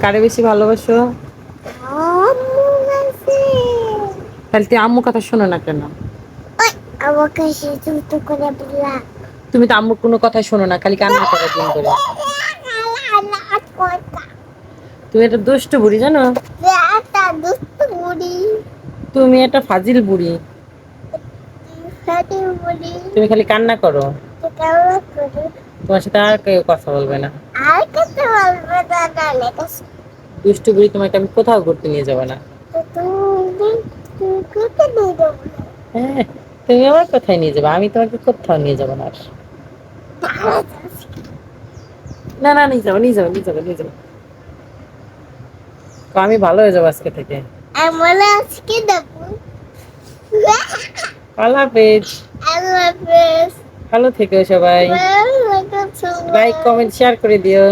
কারে বেশি ভালোবাসো? আম্মু কাছে। তাহলে তুই আম্মু কথা শোনো না কেন? ওই আমার কাছে তুই করে বলা। তুমি তো আম্মুর কোনো কথা শোনো না, খালি কান্না করো দিন করে। তুমি একটা দুষ্ট বুড়ি জানো? তুমি একটা ফাজিল বুড়ি। তুমি খালি কান্না করো। তোমার সাথে আর কেউ কথা বলবে না। দুষ্টু বুড়ি, তোমাকে আমি কোথাও ঘুরতে নিয়ে যাবো না। হ্যাঁ, তুমি আমার কোথায় নিয়ে যাবে? আমি তোমাকে কোথাও নিয়ে যাবো না আর। না না, নিয়ে যাবো নিয়ে যাবো নিয়ে যাবো নিয়ে যাবো। তো আমি ভালো হয়ে যাবো আজকে থেকে। আল্লাহ হাফেজ। ভালো থেকো সবাই। লাইক কমেন্ট শেয়ার করে দিও।